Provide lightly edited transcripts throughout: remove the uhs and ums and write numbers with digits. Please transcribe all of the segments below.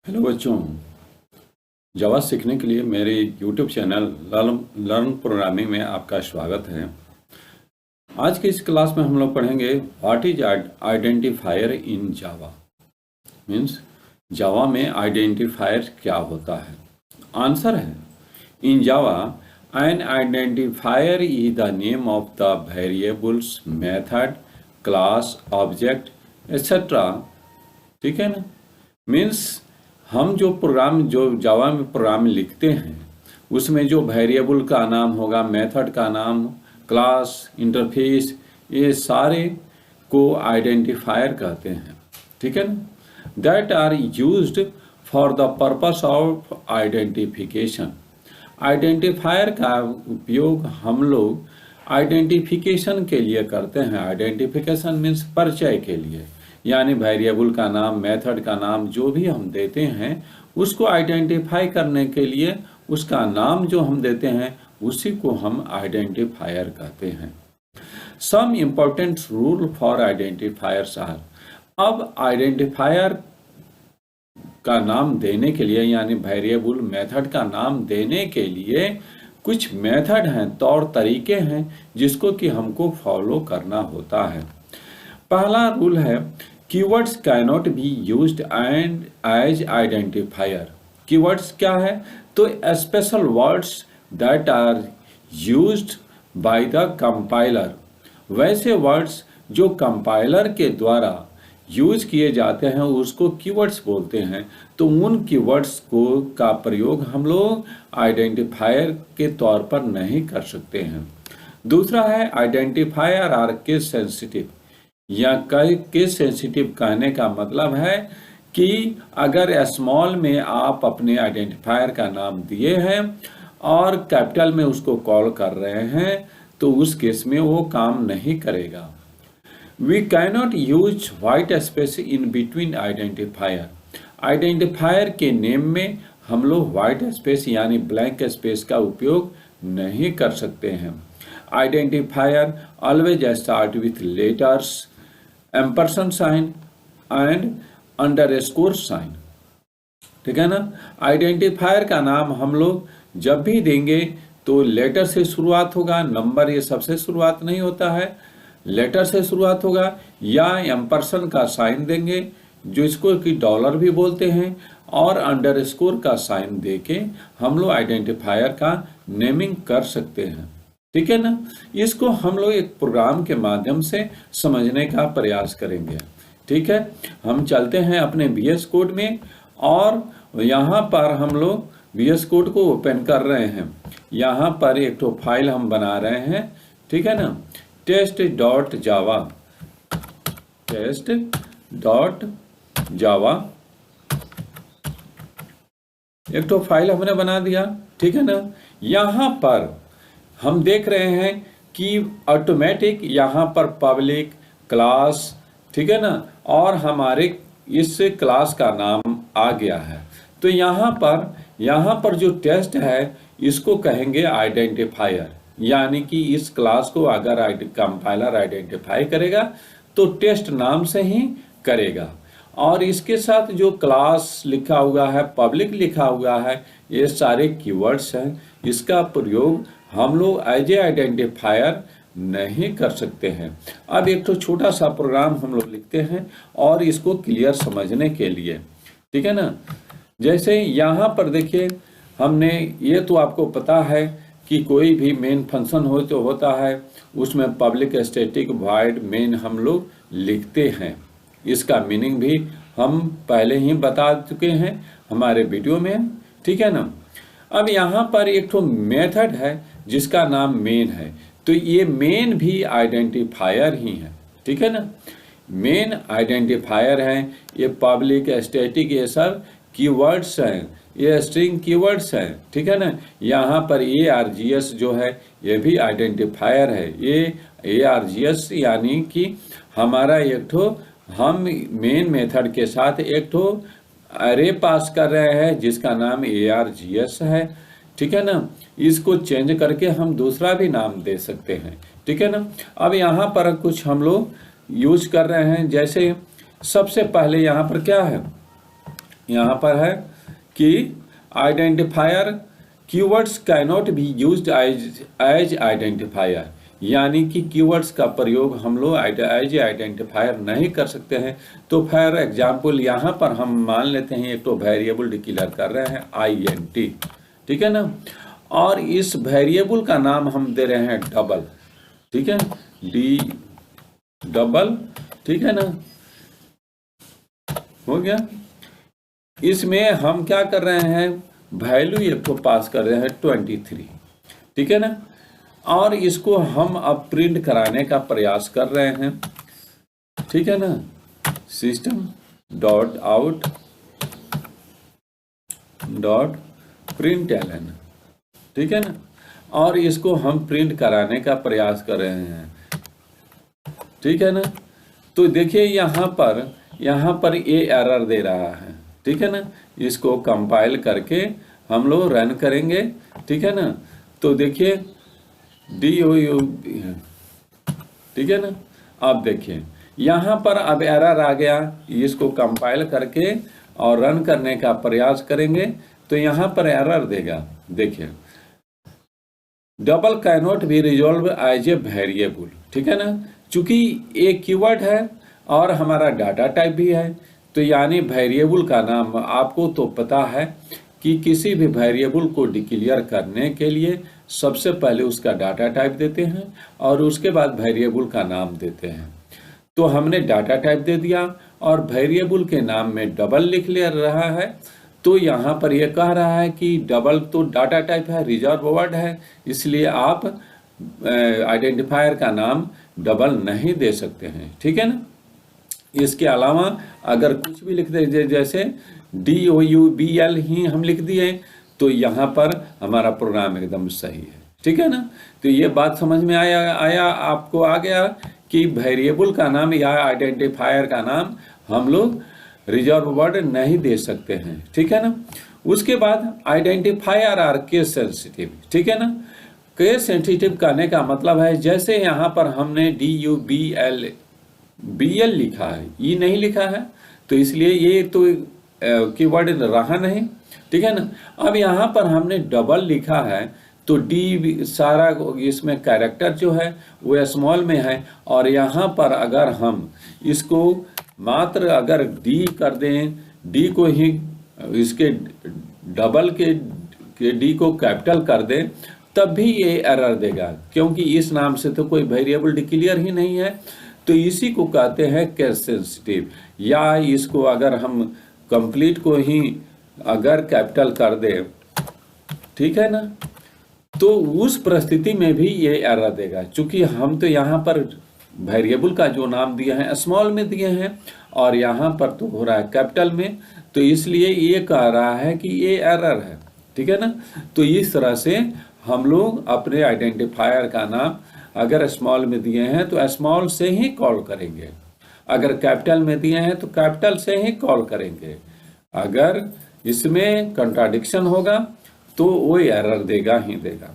Hello बच्चों, जावा सीखने के लिए मेरे यूट्यूब चैनल लर्न प्रोग्रामिंग में आपका स्वागत है। आज की इस क्लास में हम लोग पढ़ेंगे what is identifier in Java. Means Java में आइडेंटिफायर क्या होता है। आंसर है, in Java an identifier is the name of the variables, method, class, object etcetera. ठीक है ना। मीन्स हम जो जावा में प्रोग्राम लिखते हैं उसमें जो वेरिएबल का नाम होगा, मेथड का नाम, क्लास, इंटरफेस, ये सारे को आइडेंटिफायर कहते हैं। ठीक है ना। That are used for the purpose of identification. Identifier का उपयोग हम लोग आइडेंटिफिकेशन के लिए करते हैं। आइडेंटिफिकेशन मीन्स परिचय के लिए, यानी वेरिएबल का नाम, मेथड का नाम जो भी हम देते हैं उसको आइडेंटिफाई करने के लिए उसका नाम जो हम देते हैं उसी को हम आइडेंटिफायर कहते हैं। Some important rule for identifiers are. अब आइडेंटिफायर का नाम देने के लिए, यानी वेरिएबल, मेथड का नाम देने के लिए कुछ मेथड हैं, तौर तरीके हैं जिसको कि हमको फॉलो करना होता है। पहला रूल है, keywords cannot be used and as identifier. Keywords क्या है? तो special words that are used by the compiler. वैसे वर्ड्स जो कंपाइलर के द्वारा यूज किए जाते हैं उसको कीवर्ड्स बोलते हैं। तो उन कीवर्ड्स को का प्रयोग हम लोग आइडेंटिफायर के तौर पर नहीं कर सकते हैं। दूसरा है, आइडेंटिफायर आर केस सेंसिटिव। या केस सेंसिटिव कहने का मतलब है कि अगर स्मॉल में आप अपने आइडेंटिफायर का नाम दिए हैं और कैपिटल में उसको कॉल कर रहे हैं तो उस केस में वो काम नहीं करेगा। We cannot use white space in between identifier. Identifier के नेम में हम लोग व्हाइट स्पेस यानी ब्लैंक स्पेस का उपयोग नहीं कर सकते हैं। Identifier always start with letters, ampersand sign and underscore sign. ठीक है ना। आइडेंटिफायर का नाम हम लोग जब भी देंगे तो लेटर से शुरुआत होगा, नंबर ये सबसे शुरुआत नहीं होता है, लेटर से शुरुआत होगा, या एम्परसेंड का साइन देंगे जो इसको कि डॉलर भी बोलते हैं, और अंडरस्कोर का साइन देके हम लोग आइडेंटिफायर का नेमिंग कर सकते हैं। ठीक है ना। इसको हम लोग एक प्रोग्राम के माध्यम से समझने का प्रयास करेंगे। ठीक है। हम चलते हैं अपने VS कोड में और यहाँ पर हम लोग VS कोड को ओपन कर रहे हैं। यहाँ पर एक तो फाइल हम बना रहे हैं। ठीक है ना। test.java, test.java एक तो फाइल हमने बना दिया। ठीक है ना। यहाँ पर हम देख रहे हैं कि ऑटोमेटिक यहाँ पर पब्लिक क्लास, ठीक है ना, और हमारे इस क्लास का नाम आ गया है। तो यहाँ पर जो टेस्ट है इसको कहेंगे आइडेंटिफायर, यानी कि इस क्लास को अगर कंपाइलर आइडेंटिफाई करेगा तो टेस्ट नाम से ही करेगा। और इसके साथ जो क्लास लिखा हुआ है, पब्लिक लिखा हुआ है, ये सारे कीवर्ड्स हैं। इसका प्रयोग हम लोग एज ए आइडेंटिफायर नहीं कर सकते हैं। अब एक तो छोटा सा प्रोग्राम हम लोग लिखते हैं और इसको क्लियर समझने के लिए। ठीक है ना। जैसे यहाँ पर देखिए, हमने ये तो आपको पता है कि कोई भी मेन फंक्शन हो तो होता है, उसमें पब्लिक स्टैटिक वॉइड मेन हम लोग लिखते हैं। इसका मीनिंग भी हम पहले ही बता चुके हैं हमारे वीडियो में। ठीक है ना। अब यहाँ पर एक तो मेथड है जिसका नाम मेन है, तो ये मेन भी आइडेंटिफायर ही है। ठीक है ना। मेन आइडेंटिफायर है, ये पब्लिक, स्टैटिक, ये सब कीवर्ड्स हैं, ये स्ट्रिंग कीवर्ड्स हैं। ठीक है ना। यहाँ पर ARGS जो है ये भी आइडेंटिफायर है। ये ARGS यानी कि हमारा एक ठो, हम मेन मेथड के साथ एक ठो अरे पास कर रहे हैं जिसका नाम ARGS है। ठीक है ना। इसको चेंज करके हम दूसरा भी नाम दे सकते हैं। ठीक है ना। अब यहाँ पर कुछ हम लोग यूज कर रहे हैं। जैसे सबसे पहले यहाँ पर क्या है, यहाँ पर है कि identifier keywords cannot be used as identifier, यानी कि कीवर्ड्स का प्रयोग हम लोग एज आइडेंटिफायर नहीं कर सकते हैं। तो फॉर एग्जाम्पल यहाँ पर हम मान लेते हैं एक तो वेरिएबल डिक्लेयर कर रहे हैं INT, ठीक है ना, और इस वेरिएबल का नाम हम दे रहे हैं डबल, ठीक है, डी डबल, ठीक है ना, हो गया। इसमें हम क्या कर रहे हैं, वैल्यू एक को पास कर रहे हैं 23, ठीक है ना, और इसको हम अब प्रिंट कराने का प्रयास कर रहे हैं, ठीक है ना, system dot out dot println, ठीक है ना, और इसको हम प्रिंट कराने का प्रयास कर रहे हैं, ठीक है ना। तो देखिए यहाँ पर ये एरर दे रहा है, ठीक है ना, इसको कंपाइल करके हम लोग रन करेंगे, ठीक है ना। तो देखिए DOU, ठीक है ना, अब देखिए यहाँ पर अब एरर आ गया, इसको कंपाइल करके और रन करने का प्रयास करेंगे तो यहाँ पर एरर देगा। देखिए double cannot be resolve as a variable, ठीक है ना, चूंकि एक कीवर्ड है और हमारा डाटा टाइप भी है, तो यानी वेरिएबल का नाम आपको तो पता है कि किसी भी वेरिएबल को डिक्लेयर करने के लिए सबसे पहले उसका डाटा टाइप देते हैं और उसके बाद वेरिएबल का नाम देते हैं। तो हमने डाटा टाइप दे दिया और वेरिएबल के नाम में डबल लिख ले रहा है, तो यहाँ पर यह कह रहा है कि डबल तो डाटा टाइप है, रिजर्व वर्ड है, इसलिए आप आइडेंटिफायर का नाम डबल नहीं दे सकते हैं, ठीक है ना। इसके अलावा अगर कुछ भी लिख दे, जैसे DOUBL ही हम लिख दिए, तो यहाँ पर हमारा प्रोग्राम एकदम सही है, ठीक है ना। तो ये बात समझ में आया आपको, आ गया कि वेरिएबल का नाम या आइडेंटिफायर का नाम हम लोग रिजर्व वर्ड नहीं दे सकते हैं, ठीक है ना। उसके बाद आइडेंटिफायर आर केस सेंसिटिव, ठीक है ना। केस सेंसिटिव कहने का मतलब है जैसे यहाँ पर हमने DUBL लिखा है, ई नहीं लिखा है, तो इसलिए ये तो कीवर्ड रहा नहीं, ठीक है ना। अब यहाँ पर हमने डबल लिखा है तो डी सारा इसमें कैरेक्टर जो है वो स्मॉल में है, और यहाँ पर अगर हम इसको मात्र अगर डी कर दें, डी को ही इसके डबल के डी को कैपिटल कर दें, तब भी ये एरर देगा, क्योंकि इस नाम से तो कोई वेरिएबल डिक्लेयर ही नहीं है। तो इसी को कहते हैं केस सेंसिटिव। या इसको अगर हम कंप्लीट को ही अगर कैपिटल कर दें, ठीक है ना, तो उस परिस्थिति में भी ये एरर देगा, क्योंकि हम तो यहाँ पर वेरिएबल का जो नाम दिया है स्मॉल में दिए हैं और यहाँ पर तो हो रहा है कैपिटल में, तो इसलिए ये कह रहा है कि ये एरर है, ठीक है ना। तो इस तरह से हम लोग अपने आइडेंटिफायर का नाम अगर स्मॉल में दिए हैं तो स्मॉल से ही कॉल करेंगे, अगर कैपिटल में दिए हैं तो कैपिटल से ही कॉल करेंगे। अगर इसमें कंट्राडिक्शन होगा तो वो एरर देगा ही देगा,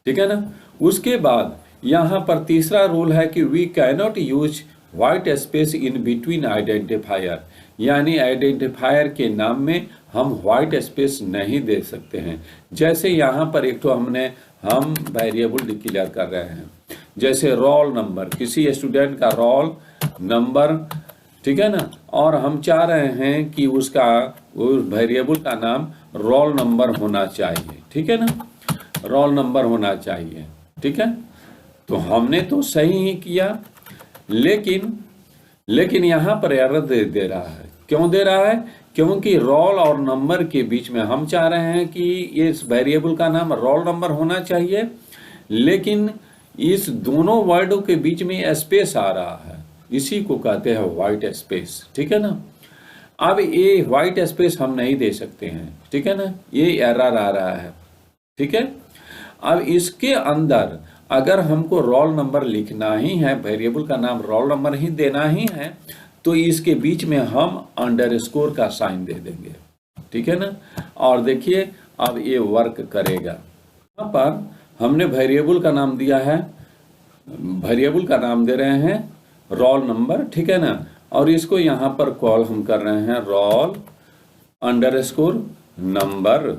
ठीक है ना। उसके बाद यहाँ पर तीसरा रूल है कि we cannot use white space in between identifier, यानी आइडेंटिफायर के नाम में हम व्हाइट स्पेस नहीं दे सकते हैं। जैसे यहाँ पर एक तो हम वेरिएबल डिक्लेयर कर रहे हैं, जैसे रोल नंबर, किसी स्टूडेंट का रोल नंबर, ठीक है ना, और हम चाह रहे हैं कि उसका उस वेरिएबल का नाम रोल नंबर होना चाहिए, ठीक है ना, रोल नंबर होना चाहिए, ठीक है। तो हमने तो सही ही किया, लेकिन यहाँ पर एरर दे रहा है। क्यों दे रहा है? क्योंकि रोल और नंबर के बीच में हम चाह रहे हैं कि इस वेरिएबल का नाम रोल नंबर होना चाहिए, लेकिन इस दोनों वर्डों के बीच में स्पेस आ रहा है, इसी को कहते हैं व्हाइट स्पेस, ठीक है ना। अब ये व्हाइट स्पेस हम नहीं दे सकते हैं, ठीक है ना, ये एरर आ रहा है, ठीक है। अब इसके अंदर अगर हमको रोल नंबर लिखना ही है, वेरिएबल का नाम रोल नंबर ही देना ही है, तो इसके बीच में हम अंडरस्कोर का साइन दे देंगे, ठीक है ना। और देखिए अब ये वर्क करेगा। यहाँ पर हमने वेरिएबल का नाम दिया है, वेरिएबल का नाम दे रहे हैं रोल नंबर, ठीक है ना, और इसको यहाँ पर कॉल हम कर रहे हैं रोल अंडरस्कोर नंबर,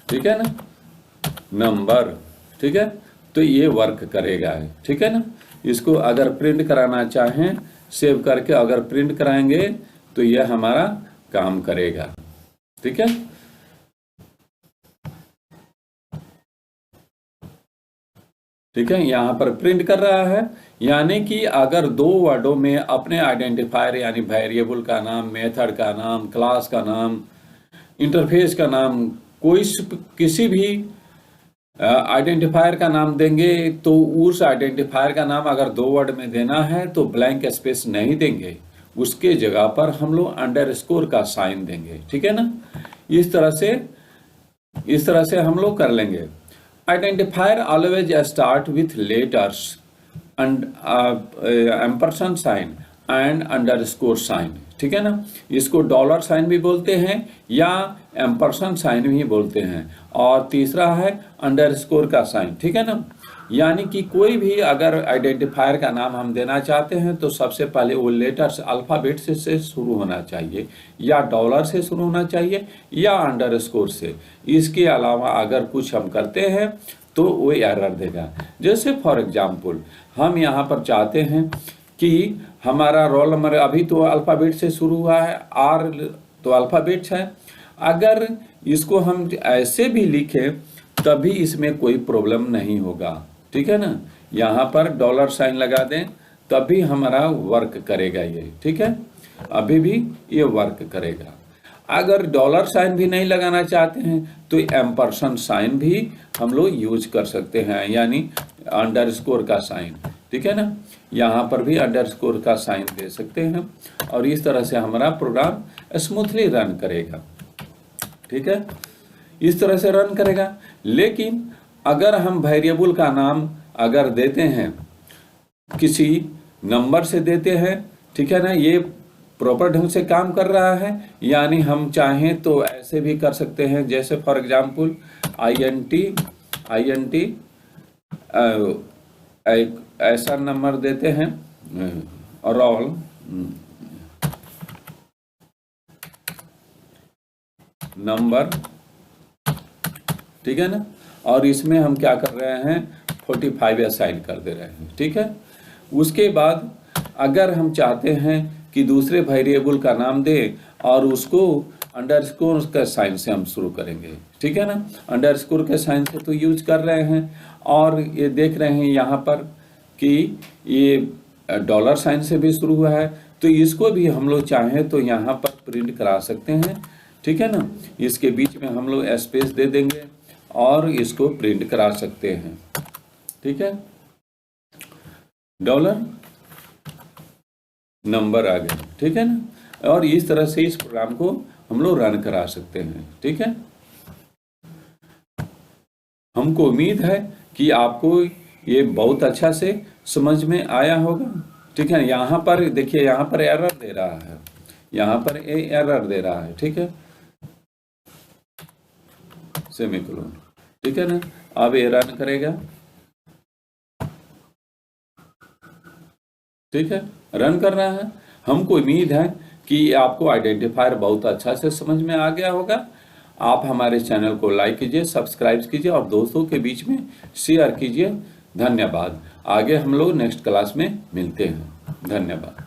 ठीक है ना, नंबर, ठीक है। तो ये वर्क करेगा, ठीक है ना। इसको अगर प्रिंट कराना चाहें सेव करके अगर प्रिंट कराएंगे तो ये हमारा काम करेगा, ठीक है। ठीक है, यहाँ पर प्रिंट कर रहा है, यानी कि अगर दो वर्डों में अपने आइडेंटिफायर यानी वेरिएबल का नाम, मेथड का नाम, क्लास का नाम, इंटरफेस का नाम, किसी भी आइडेंटिफायर का नाम देंगे तो उस आइडेंटिफायर का नाम अगर दो वर्ड में देना है तो ब्लैंक स्पेस नहीं देंगे, उसके जगह पर हम लोग अंडरस्कोर का साइन देंगे, ठीक है ना। इस तरह से हम लोग कर लेंगे। Identifier always start with letters and ampersand sign and underscore sign, ठीक है ना। इसको डॉलर साइन भी बोलते हैं या एम्परसेंड साइन भी बोलते हैं, और तीसरा है अंडरस्कोर का साइन, ठीक है ना। यानी कि कोई भी अगर आइडेंटिफायर का नाम हम देना चाहते हैं तो सबसे पहले वो लेटर्स अल्फ़ाबेट से शुरू होना चाहिए, या डॉलर से शुरू होना चाहिए, या अंडरस्कोर से। इसके अलावा अगर कुछ हम करते हैं तो वो एरर देगा। जैसे फॉर एग्जांपल हम यहाँ पर चाहते हैं कि हमारा रोल नंबर अभी तो अल्फ़ाबेट से शुरू हुआ है, आर तो अल्फ़ाबेट्स है, अगर इसको हम ऐसे भी लिखें तभी इसमें कोई प्रॉब्लम नहीं होगा, ठीक है ना। यहाँ पर डॉलर साइन लगा दें तभी हमारा वर्क करेगा ये, ठीक है, अभी भी ये वर्क करेगा। अगर डॉलर साइन भी नहीं लगाना चाहते हैं तो एम्परसेंड साइन भी हम लोग यूज कर सकते हैं, यानी अंडरस्कोर का साइन, ठीक है ना। यहाँ पर भी अंडरस्कोर का साइन दे सकते हैं और इस तरह से हमारा प्रोग्राम स्मूथली रन करेगा, ठीक है, इस तरह से रन करेगा। लेकिन अगर हम वेरिएबल का नाम अगर देते हैं किसी नंबर से देते हैं, ठीक है ना, ये प्रॉपर ढंग से काम कर रहा है, यानी हम चाहें तो ऐसे भी कर सकते हैं। जैसे फॉर एग्जांपल INT एक ऐसा नंबर देते हैं रोल नंबर, ठीक है ना, और इसमें हम क्या कर रहे हैं 45 असाइन कर दे रहे हैं, ठीक है। उसके बाद अगर हम चाहते हैं कि दूसरे वेरिएबल का नाम दे और उसको अंडरस्कोर के साइन से हम शुरू करेंगे, ठीक है ना। अंडरस्कोर के साइन से तो यूज कर रहे हैं और ये देख रहे हैं यहाँ पर कि ये डॉलर साइन से भी शुरू हुआ है, तो इसको भी हम लोग चाहें तो यहाँ पर प्रिंट करा सकते हैं, ठीक है ना। इसके बीच में हम लोग स्पेस दे देंगे और इसको प्रिंट करा सकते हैं, ठीक है। डॉलर नंबर आ गया, ठीक है ना, और इस तरह से इस प्रोग्राम को हम लोग रन करा सकते हैं, ठीक है। हमको उम्मीद है कि आपको ये बहुत अच्छा से समझ में आया होगा, ठीक है। यहाँ पर देखिए, यहाँ पर एरर दे रहा है, यहाँ पर एरर दे रहा है, ठीक है, सेमीकोलन, ठीक है ना। अब ये रन करेगा, ठीक है, रन कर रहा है। हमको उम्मीद है कि आपको आइडेंटिफायर बहुत अच्छा से समझ में आ गया होगा। आप हमारे चैनल को लाइक कीजिए, सब्सक्राइब कीजिए और दोस्तों के बीच में शेयर कीजिए। धन्यवाद। आगे हम लोग नेक्स्ट क्लास में मिलते हैं। धन्यवाद।